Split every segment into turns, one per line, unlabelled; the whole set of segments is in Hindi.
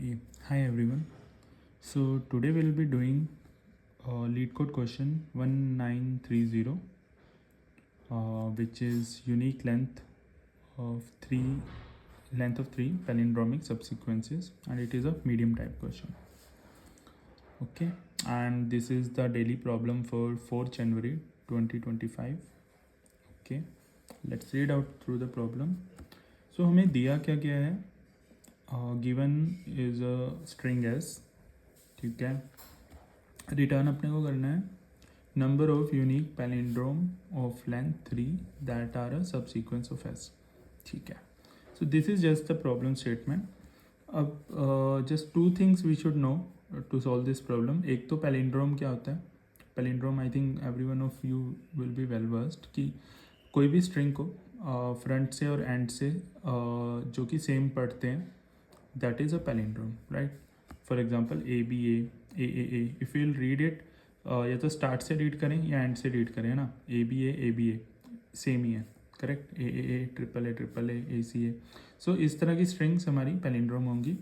Hi everyone. So today we'll be doing lead code question 1930, which is unique of three three palindromic subsequences, and it is a medium type question. Okay, and this is the daily problem for 4th January 2025. Okay, let's read out through the problem. So हमें दिया क्या क्या है, given is a string s, ठीक है. रिटर्न अपने को करना है number of unique palindrome of length 3 that are a subsequence of s. ठीक है. So this is just the problem statement. अब just two things we should know to solve this problem. एक तो पैलिंड्रोम क्या होता है. Palindrome I think every one of you will be well versed कि कोई भी स्ट्रिंग को फ्रंट से और एंड से जो कि सेम पढ़ते हैं, that is a palindrome, right. For example A B A if you will read it, या तो स्टार्ट से रीड करें या एंड से रीड करें, है ना. ए बी ए सेम ही है, करेक्ट. ए ट्रिपल ए सी ए. सो इस तरह की स्ट्रिंग्स हमारी पैलिंड्रोम होंगी.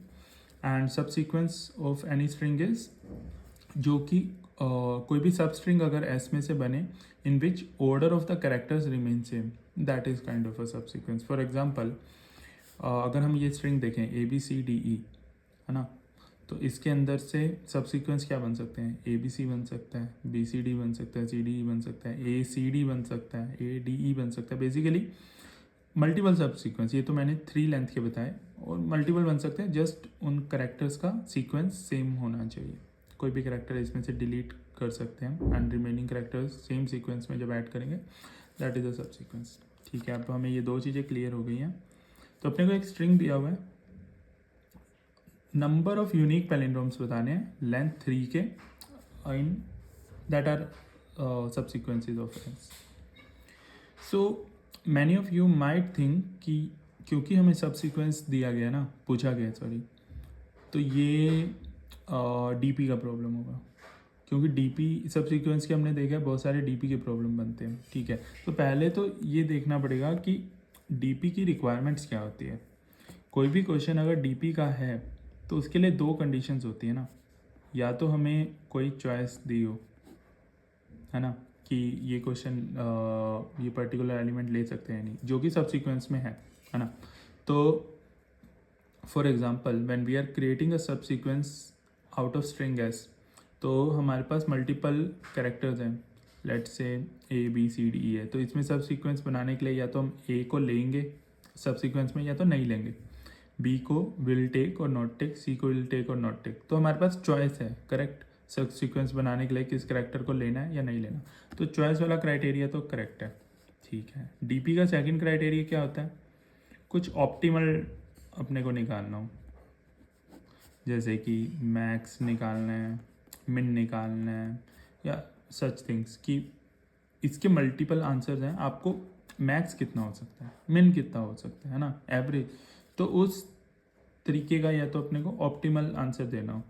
एंड सब sequence of any string is जो कि कोई भी सब स्ट्रिंग अगर एस में से बने in which order of the characters remain same, that is kind of a subsequence. For example अगर हम ये स्ट्रिंग देखें A B C D E, है ना, तो इसके अंदर से सब सीक्वेंस क्या बन सकते हैं. ए बी सी बन सकता है, बी सी डी बन सकता है, सी डी ई बन सकता है, ए सी डी बन सकता है, ए डी ई बन सकता है. बेसिकली मल्टीपल सब सीक्वेंस, ये तो मैंने 3 लेंथ के बताए, और मल्टीपल बन सकते हैं. जस्ट उन करेक्टर्स का सीक्वेंस सेम होना चाहिए. कोई भी करेक्टर इसमें से डिलीट कर सकते हैं and remaining characters same sequence में जब ऐड करेंगे, दैट इज़ अ सब सीक्वेंस. ठीक है. अब हमें ये दो चीज़ें क्लियर हो गई हैं. तो अपने को एक स्ट्रिंग दिया हुआ है, नंबर ऑफ यूनिक पैलिंड्रोम्स बताने हैं लेंथ 3 के इन दैट आर सब sequences of S. So many of you might think कि क्योंकि हमें सब सीक्वेंस दिया गया ना, पूछा गया सॉरी, तो ये डीपी का प्रॉब्लम होगा. क्योंकि डीपी सब सीक्वेंस के हमने देखा है बहुत सारे डीपी के प्रॉब्लम बनते हैं. ठीक है. तो पहले तो ये देखना पड़ेगा कि डीपी की रिक्वायरमेंट्स क्या होती है. कोई भी क्वेश्चन अगर डीपी का है तो उसके लिए 2 कंडीशंस होती है ना. या तो हमें कोई चॉइस दी हो, है ना, कि ये क्वेश्चन ये पर्टिकुलर एलिमेंट ले सकते हैं नहीं, जो कि सब सीक्वेंस में है ना. तो for example when we are creating a subsequence out of string s, तो हमारे पास मल्टीपल कैरेक्टर्स हैं, let's say a B C D E है. तो इसमें सब सीक्वेंस बनाने के लिए या तो हम ए को लेंगे सब सीक्वेंस में या तो नहीं लेंगे. बी को विल टेक और नॉट टेक, सी को विल टेक और नॉट टेक. तो हमारे पास चॉइस है, करेक्ट, सब सीक्वेंस बनाने के लिए किस करेक्टर को लेना है या नहीं लेना. तो चॉइस वाला क्राइटेरिया तो करेक्ट है. ठीक है. डीपी का सेकंड क्राइटेरिया क्या होता है, कुछ ऑप्टिमल अपने को निकालना हो, जैसे कि मैक्स निकालना है, मिन निकालना है, या सच थिंग्स कि इसके मल्टीपल आंसर्स हैं. आपको मैक्स कितना हो सकता है, मिन कितना हो सकता है ना, एवरेज. तो उस तरीके का या तो अपने को ऑप्टिमल आंसर देना हो,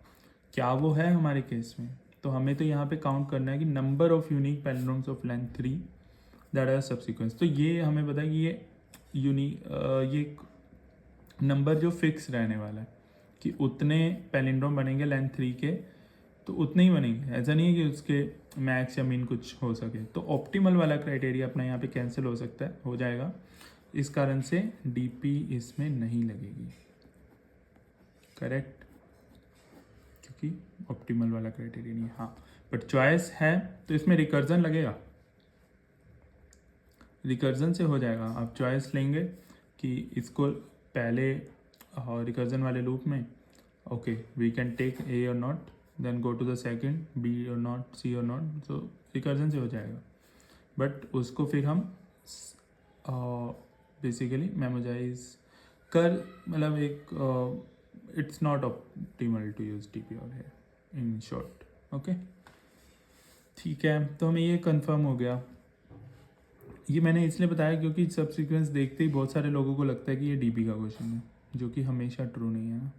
क्या वो है हमारे केस में. तो हमें तो यहाँ पे काउंट करना है कि number of unique palindromes of length 3 that are subsequence. तो ये हमें पता है कि ये नंबर जो फिक्स रहने वाला है कि उतने पैलिंड्रोम बनेंगे लेंथ 3 के, तो उतने ही बनेंगे. ऐसा नहीं है कि उसके मैक्स या मिन कुछ हो सके. तो ऑप्टिमल वाला क्राइटेरिया अपना यहाँ पे कैंसिल हो सकता है, हो जाएगा. इस कारण से डीपी इसमें नहीं लगेगी, करेक्ट, क्योंकि ऑप्टिमल वाला क्राइटेरिया नहीं है. हाँ, बट चॉइस है तो इसमें रिकर्जन लगेगा, रिकर्जन से हो जाएगा. आप चॉइस लेंगे कि इसको पहले रिकर्जन वाले लूप में, okay, we can take a और not, then go to the second b और नॉट, सी और नॉट. सो रिकर्जन से हो जाएगा. बट उसको फिर हम बेसिकली मेमोजाइज कर, मतलब एक it's not optimal to use T P और है इन शॉर्ट. ओके, ठीक है. तो हमें ये कंफर्म हो गया. ये मैंने इसलिए बताया क्योंकि सब सीक्वेंस देखते ही बहुत सारे लोगों को लगता है कि ये डीपी का क्वेश्चन है, जो कि हमेशा ट्रू नहीं है.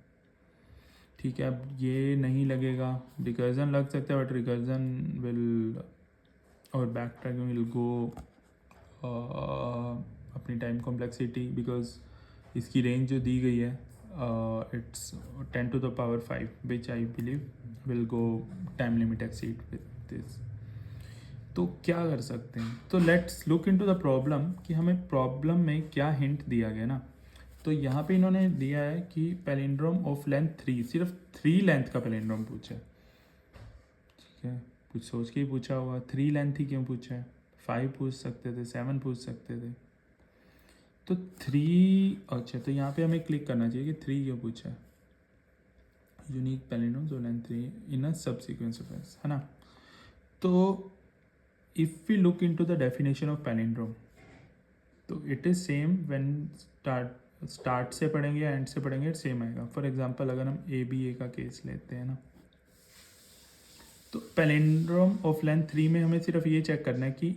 ठीक है. अब ये नहीं लगेगा, रिकर्जन लग सकता है, बट रिकर्जन विल और बैक ट्रैकिंग विल गो अपनी टाइम कॉम्प्लेक्सिटी, बिकॉज इसकी रेंज जो दी गई है it's 10 to the power 5, which I believe will go time limit exceed with this. तो क्या कर सकते हैं? तो let's look into the problem कि हमें प्रॉब्लम में क्या हिंट दिया गया ना. तो यहाँ पे इन्होंने दिया है कि पैलिंड्रोम ऑफ लेंथ 3, सिर्फ 3 लेंथ का पैलिंड्रोम पूछा है. ठीक है, कुछ सोच के ही पूछा होगा. 3 लेंथ ही क्यों पूछा है? 5 पूछ सकते थे, 7 पूछ सकते थे. तो 3, अच्छा तो यहाँ पे हमें क्लिक करना चाहिए कि 3 क्यों पूछा है. यूनिक पैलिंड्रोम जो length 3 in a subsequence of s, है ना. तो if we look into the definition of palindrome, तो it is same when start से पढ़ेंगे या एंड से पढ़ेंगे सेम आएगा. फॉर एग्जांपल अगर हम ए का केस लेते हैं ना, तो पैलिंड्रोम ऑफ लेंथ 3 में हमें सिर्फ ये चेक करना है कि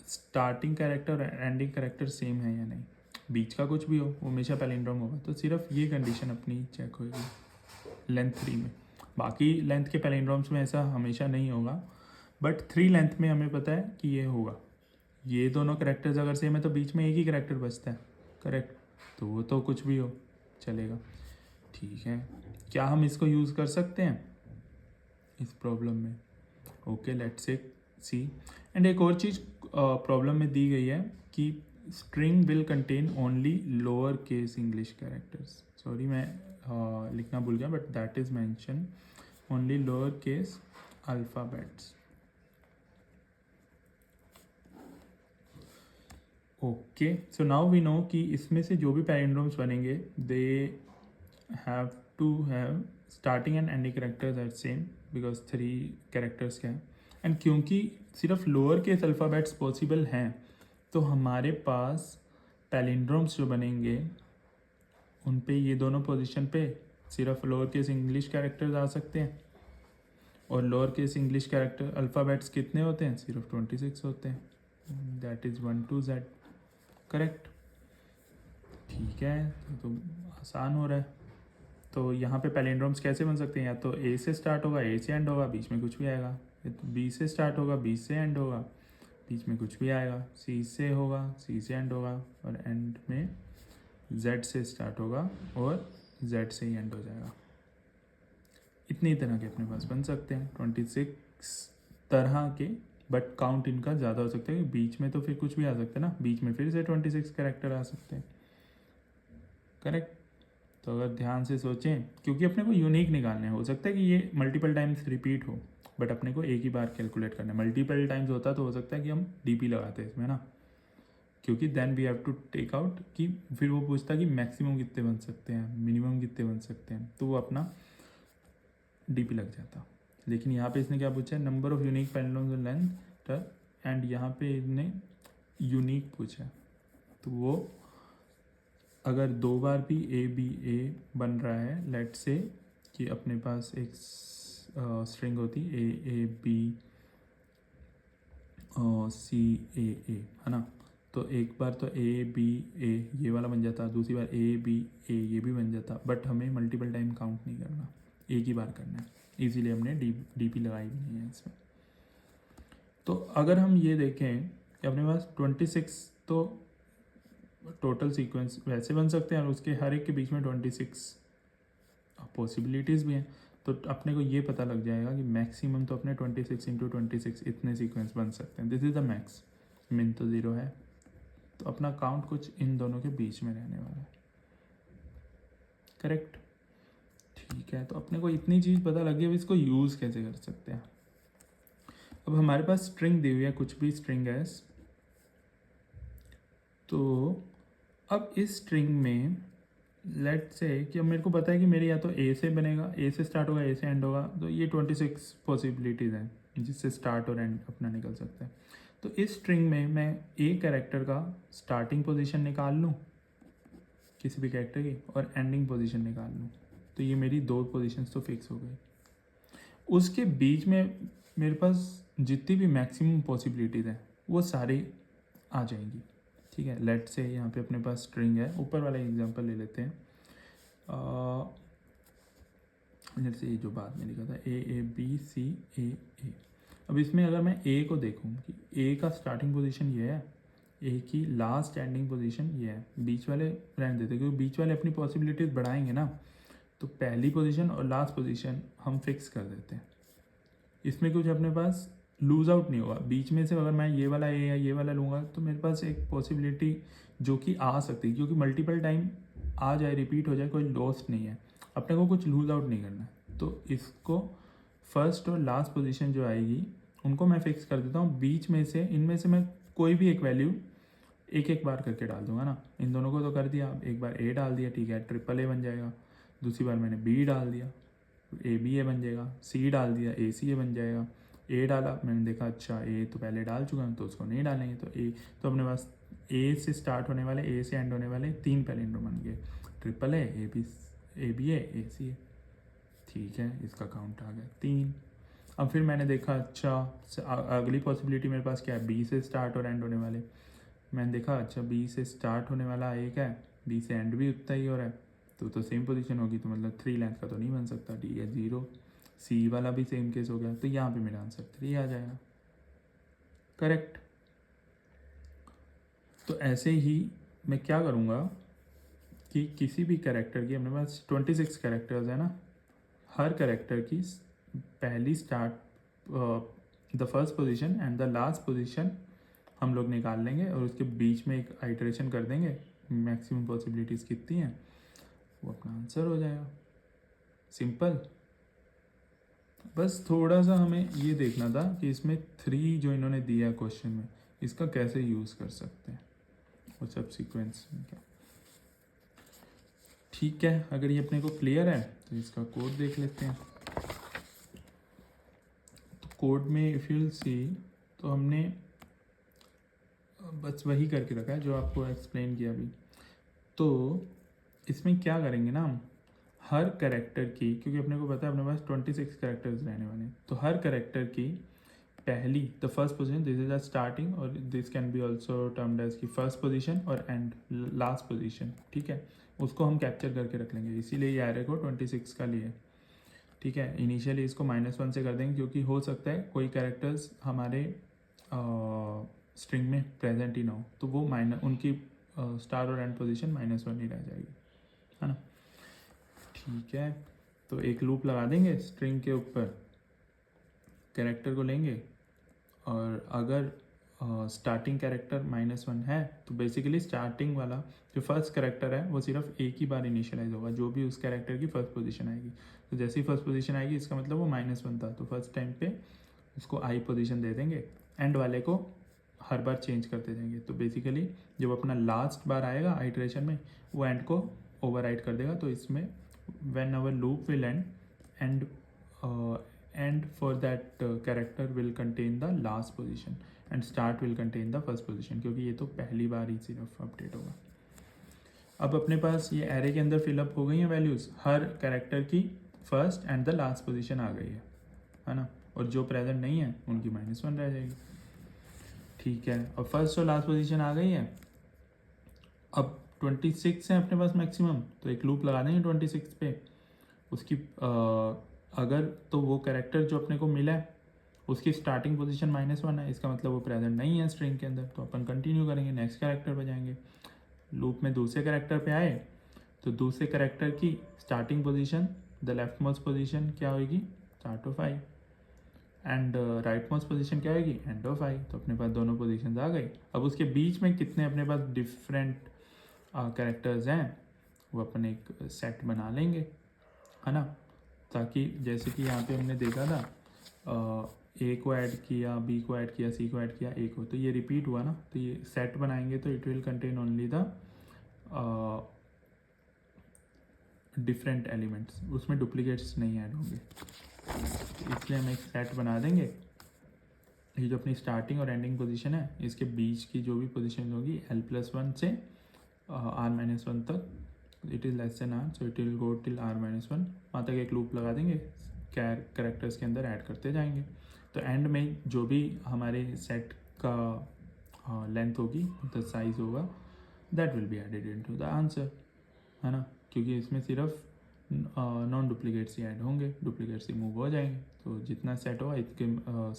स्टार्टिंग कैरेक्टर और एंडिंग कैरेक्टर सेम है या नहीं. बीच का कुछ भी हो वो हमेशा पैलिंड्रोम होगा. तो सिर्फ ये कंडीशन अपनी चेक होगी लेंथ 3 में. बाकी लेंथ के पैलिंड्रोम्स में ऐसा हमेशा नहीं होगा, बट 3 लेंथ में हमें पता है कि ये होगा. ये दोनों कैरेक्टर्स अगर सेम है तो बीच में एक ही कैरेक्टर बचता है, करेक्ट. तो वो तो कुछ भी हो चलेगा. ठीक है, क्या हम इसको यूज़ कर सकते हैं इस प्रॉब्लम में? Okay, let's see. एंड एक और चीज़ प्रॉब्लम में दी गई है कि string will contain only lower case English characters. Sorry मैं लिखना भूल गया, but that is mention only lower case alphabets. Okay, so now we know कि इसमें से जो भी पैलिंड्रोम्स बनेंगे they have to have starting and ending characters at same, because 3 characters के हैं. एंड क्योंकि सिर्फ लोअर केस अल्फ़ाबेट्स पॉसिबल हैं, तो हमारे पास पैलिंड्रोम्स जो बनेंगे उन पे ये दोनों पोजीशन पे सिर्फ लोअर केस इंग्लिश कैरेक्टर्स आ सकते हैं. और lower case English character alphabets कितने होते हैं? सिर्फ 26 होते हैं. That is 1 to Z, correct. ठीक है, तो आसान हो रहा है. तो यहाँ पे पैलिंड्रोम्स कैसे बन सकते हैं? या तो ए से स्टार्ट होगा, ए से एंड होगा, बीच में कुछ भी आएगा. या तो बी से स्टार्ट होगा, बी से एंड होगा, बीच में कुछ भी आएगा. सी से होगा, सी से एंड होगा, और एंड में जेड से स्टार्ट होगा और जेड से ही एंड हो जाएगा. इतनी तरह के अपने पास बन सकते हैं 26 तरह के. बट काउंट इनका ज़्यादा हो सकता है कि बीच में तो फिर कुछ भी आ सकता है ना. बीच में फिर से 26 कैरेक्टर आ सकते हैं, करेक्ट. तो अगर ध्यान से सोचें, क्योंकि अपने को यूनिक निकालने हैं. हो सकता है कि ये मल्टीपल टाइम्स रिपीट हो, बट अपने को एक ही बार कैलकुलेट करना है. मल्टीपल टाइम्स होता तो हो सकता है कि हम डीपी लगाते हैं इसमें ना, क्योंकि then we have to take out कि फिर वो पूछता कि मैक्सिमम कितने बन सकते हैं, मिनिमम कितने बन सकते हैं, तो वो अपना डीपी लग जाता. लेकिन यहाँ पे इसने क्या पूछा है? Number of unique palindromes in length, and यहाँ पे इसने यूनिक पूछा है. तो वो अगर 2 बार भी ए बन रहा है, लेट से कि अपने पास एक स्ट्रिंग होती ए बी सी ए, है ना. तो एक बार तो ए बी ए ये वाला बन जाता, दूसरी बार ए बी ए ये भी बन जाता. बट हमें मल्टीपल टाइम काउंट नहीं करना, एक ही बार करना है. इसीलिए हमने डीपी लगाई भी नहीं है इसमें. तो अगर हम ये देखें कि अपने पास 26 तो टोटल सीक्वेंस वैसे बन सकते हैं, और उसके हर एक के बीच में 26 पॉसिबिलिटीज़ भी हैं. तो अपने को ये पता लग जाएगा कि मैक्सिमम तो अपने 26 × 26 इतने सीक्वेंस बन सकते हैं. This is the max. मिन तो 0 है, तो अपना काउंट कुछ इन दोनों के बीच में रहने वाला है, करेक्ट. ठीक है, तो अपने को इतनी चीज़ पता लगी. अब इसको यूज़ कैसे कर सकते हैं? अब हमारे पास स्ट्रिंग दी हुई है, कुछ भी स्ट्रिंग है. तो अब इस स्ट्रिंग में लेट से कि अब मेरे को पता है कि मेरे या तो ए से बनेगा, ए से स्टार्ट होगा, ए से एंड होगा. तो ये 26 पॉसिबिलिटीज़ हैं जिससे स्टार्ट और एंड अपना निकल सकता है. तो इस स्ट्रिंग में मैं एक कैरेक्टर का स्टार्टिंग पोजीशन निकाल लूँ किसी भी कैरेक्टर की, और एंडिंग पोजीशन निकाल लूँ. तो ये मेरी 2 पोजीशंस तो फिक्स हो गई. उसके बीच में मेरे पास जितनी भी मैक्सिमम पॉसिबिलिटीज़ हैं वो सारी आ जाएंगी. ठीक है, लेट से यहाँ पे अपने पास स्ट्रिंग है. ऊपर वाला एग्जांपल ले लेते हैं. जैसे ये जो बाद में लिखा था ए बी सी ए. अब इसमें अगर मैं ए को देखूँ कि ए का स्टार्टिंग पोजीशन ये है, ए की लास्ट एंडिंग पोजीशन ये है, बीच वाले रहने देते क्योंकि बीच वाले अपनी पॉसिबिलिटीज बढ़ाएंगे ना, तो पहली पोजीशन और लास्ट पोजीशन हम फिक्स कर देते हैं। इसमें कुछ अपने पास लूज आउट नहीं होगा। बीच में से अगर मैं ये वाला ए या ये वाला लूँगा तो मेरे पास एक पॉसिबिलिटी जो कि आ सकती है, क्योंकि मल्टीपल टाइम आ जाए, रिपीट हो जाए, कोई लॉस्ट नहीं है, अपने को कुछ लूज आउट नहीं करना है। तो इसको फर्स्ट और लास्ट पोजीशन जो आएगी उनको मैं फिक्स कर देता हूँ। बीच में से इनमें से मैं कोई भी एक वैल्यू एक एक बार करके डाल दूंगा ना। इन दोनों को तो कर दिया, एक बार ए डाल दिया, ठीक है, ट्रिपल ए बन जाएगा। दूसरी बार मैंने बी डाल दिया, ए बी ए बन जाएगा। सी डाल दिया, ए सी ए बन जाएगा। ए डाला, मैंने देखा अच्छा ए तो पहले डाल चुका हूँ तो उसको नहीं डालेंगे, तो ए, तो अपने पास ए से स्टार्ट होने वाले, ए से एंड होने वाले 3 पैलिंड्रोम बन गए, ट्रिपल ए बी ए सी ए, ठीक है, इसका काउंट आ गया 3। अब फिर मैंने देखा अच्छा अगली पॉसिबिलिटी मेरे पास क्या है, बी से स्टार्ट और एंड होने वाले। मैंने देखा अच्छा बी से स्टार्ट होने वाला एक है, बी से एंड भी उतना ही हो रहा है, तो सेम पोजीशन होगी, तो मतलब 3 लेंथ का तो नहीं बन सकता, डी है 0। सी वाला भी सेम केस हो गया, तो यहाँ पे मेरा आंसर 3 आ जाएगा, करेक्ट। तो ऐसे ही मैं क्या करूँगा कि किसी भी कैरेक्टर की, अपने पास 26 कैरेक्टर्स है ना, हर कैरेक्टर की पहली start the first position and the last position हम लोग निकाल लेंगे और उसके बीच में एक आइटरेशन कर देंगे, मैक्सिमम पॉसिबिलिटीज़ कितनी हैं वो अपना आंसर हो जाएगा, सिंपल। बस थोड़ा सा हमें ये देखना था कि इसमें 3 जो इन्होंने दिया क्वेश्चन में, इसका कैसे यूज़ कर सकते हैं और सब सीक्वेंस में क्या। ठीक है, अगर ये अपने को क्लियर है तो इसका कोड देख लेते हैं। तो कोड में इफ यू सी, तो हमने बस वही करके रखा है जो आपको एक्सप्लेन किया अभी। तो इसमें क्या करेंगे ना हम, हर कैरेक्टर की, क्योंकि अपने को पता है अपने पास 26 कैरेक्टर्स रहने वाले हैं, तो हर कैरेक्टर की पहली the first position, this is the starting, और this can be also termed as की फर्स्ट पोजीशन और एंड लास्ट पोजीशन, ठीक है, उसको हम कैप्चर करके रख लेंगे, इसीलिए ये एरे को 26 का लिए, ठीक है। इनिशियली इसको -1 से कर देंगे, क्योंकि हो सकता है कोई कैरेक्टर्स हमारे स्ट्रिंग में प्रेजेंट ही ना हो, तो वो उनकी स्टार और एंड पोजीशन -1 ही रह जाएगी, है ना। ठीक है, तो एक लूप लगा देंगे स्ट्रिंग के ऊपर, कैरेक्टर को लेंगे, और अगर स्टार्टिंग कैरेक्टर -1 है तो बेसिकली स्टार्टिंग वाला जो फर्स्ट कैरेक्टर है वो सिर्फ एक ही बार इनिशियलाइज होगा, जो भी उस कैरेक्टर की फर्स्ट पोजीशन आएगी। तो जैसे ही फर्स्ट पोजीशन आएगी इसका मतलब वो -1 था, तो फर्स्ट टाइम पे उसको आई पोजीशन दे देंगे, एंड वाले को हर बार चेंज करते जाएंगे। तो बेसिकली जब अपना लास्ट बार आएगा आइटरेशन में, वो एंड को ओवरराइड कर देगा। तो इसमें when our loop will end for that character will contain the last position and start will contain the first position, क्योंकि ये तो पहली बार ही सिर्फ अपडेट होगा। अब अपने पास ये एरे के अंदर फिलअप हो गई हैं वैल्यूज़, हर कैरेक्टर की first and the last position आ गई है ना, और जो प्रेजेंट नहीं है उनकी -1 रह जाएगी, ठीक है। और फर्स्ट और लास्ट पोजीशन आ गई है, अब 26 है अपने पास मैक्सिमम, तो एक लूप लगा देंगे 26 पे, उसकी अगर तो वो कैरेक्टर जो अपने को मिला है उसकी स्टार्टिंग पोजीशन -1 है, इसका मतलब वो प्रेजेंट नहीं है स्ट्रिंग के अंदर, तो अपन कंटिन्यू करेंगे, नेक्स्ट कैरेक्टर पे जाएंगे। लूप में दूसरे कैरेक्टर पे आए तो दूसरे कैरेक्टर की starting position, the left most position क्या होगी, start of I, and right most position क्या होगी, एंड ऑफ आई। तो अपने पास दोनों पोजीशन आ गई। अब उसके बीच में कितने अपने पास डिफरेंट कैरेक्टर्स हैं वो अपन एक सेट बना लेंगे, है ना, ताकि जैसे कि यहाँ पे हमने देखा था ए को ऐड किया, बी को ऐड किया, सी को ऐड किया, ए को, तो ये रिपीट हुआ ना, तो ये सेट बनाएंगे तो it will contain only the different elements, उसमें डुप्लीकेट्स नहीं ऐड होंगे, इसलिए हम एक सेट बना देंगे। ये जो अपनी स्टार्टिंग और एंडिंग पोजीशन है, इसके बीच की जो भी पोजीशन होगी l+1 से r-1 तक, it is less than r, so it will go till r-1, वहाँ तक एक लूप लगा देंगे, कैरेक्टर्स के अंदर ऐड करते जाएंगे। तो एंड में जो भी हमारे सेट का लेंथ होगी, द साइज होगा, that will be added into the answer, है ना, क्योंकि इसमें सिर्फ नॉन डुप्लीकेट्स ही ऐड होंगे, डुप्लीकेट्स रिमूव हो जाएंगे, तो जितना सेट होगा इसके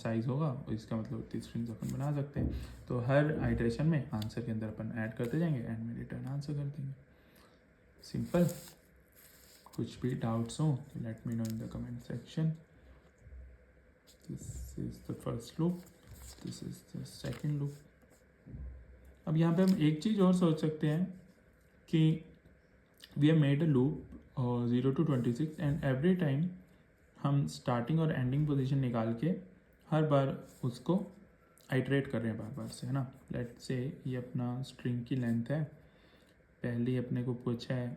साइज होगा, इसका मतलब उतनी स्ट्रिंग्स अपन बना सकते हैं। तो हर आइटरेशन में आंसर के अंदर अपन ऐड करते जाएंगे, एंड में रिटर्न आंसर कर देंगे। सिंपल। कुछ भी डाउट्स हो तो let me know in the comment section. This is the first loop, this is the second loop. अब यहाँ पे हम एक चीज़ और सोच सकते हैं कि we have made a loop 0 to 26 and every time हम स्टार्टिंग और एंडिंग पोजीशन निकाल के हर बार उसको आइटरेट कर रहे हैं बार बार से, है ना। लेट से ये अपना स्ट्रिंग की लेंथ है, पहले अपने को पूछा है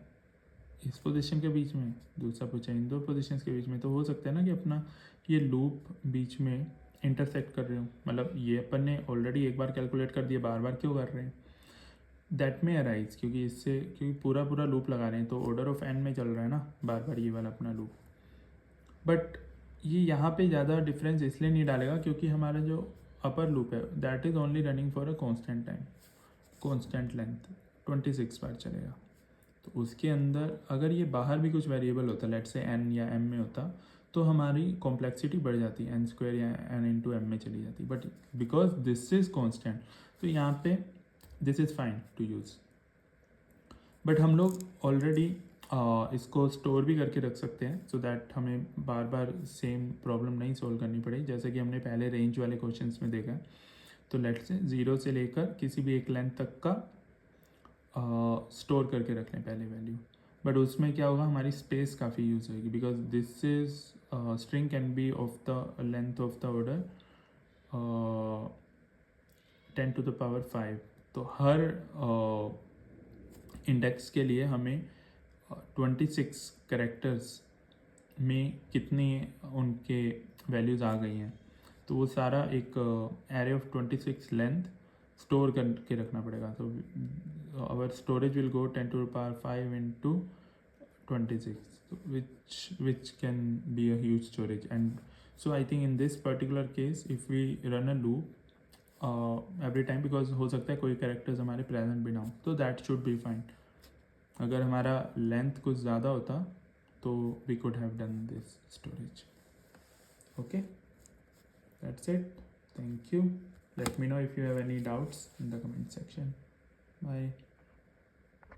इस पोजीशन के बीच में, दूसरा पूछा इन दो पोजीशंस के बीच में, तो हो सकता है ना कि अपना ये लूप बीच में इंटरसेक्ट कर रहे हो, मतलब ये अपन ने ऑलरेडी एक बार कैलकुलेट कर दिया, बार बार क्यों कर रहे हैं। दैट में अराइज, क्योंकि पूरा पूरा लूप लगा रहे हैं, तो ऑर्डर ऑफ एन में चल रहा है ना बार बार ये वाला अपना लूप। बट ये यहाँ पे ज़्यादा डिफरेंस इसलिए नहीं डालेगा क्योंकि हमारा जो अपर लूप है that is only running for a constant time, constant length 26 बार चलेगा। तो उसके अंदर अगर ये बाहर भी कुछ वेरिएबल होता, लेट से एन या एम में होता, तो हमारी कॉम्प्लेक्सिटी बढ़ जाती, एन स्क्वायर या एन इंटू एम में चली जाती। But because this is constant, तो यहाँ पे this is fine to use. But हम लोग ऑलरेडी इसको स्टोर भी करके रख सकते हैं सो दैट हमें बार बार सेम प्रॉब्लम नहीं सोल्व करनी पड़े, जैसे कि हमने पहले रेंज वाले क्वेश्चंस में देखा है। तो लेट से 0 से लेकर किसी भी एक लेंथ तक का स्टोर करके रख लें पहले वैल्यू। बट उसमें क्या होगा, हमारी स्पेस काफ़ी यूज़ होगी, because this is string can be of the length of the order 10 to the power 5। तो हर इंडेक्स के लिए हमें 26 करेक्टर्स में कितनी उनके वैल्यूज़ आ गई हैं, तो वो सारा एक एरे ऑफ 26 लेंथ स्टोर करके रखना पड़ेगा। तो our storage will go 10 to the power 5 into 26, which can be a huge storage. And so I think in this particular case if we run a loop every time, because हो सकता है कोई कैरेक्टर्स हमारे प्रेजेंट भी ना हो, तो दैट शुड बी फाइन। अगर हमारा लेंथ कुछ ज़्यादा होता तो we could have done this storage. Okay, that's it. Thank you. Let me know if you have any doubts in the comment section. Bye.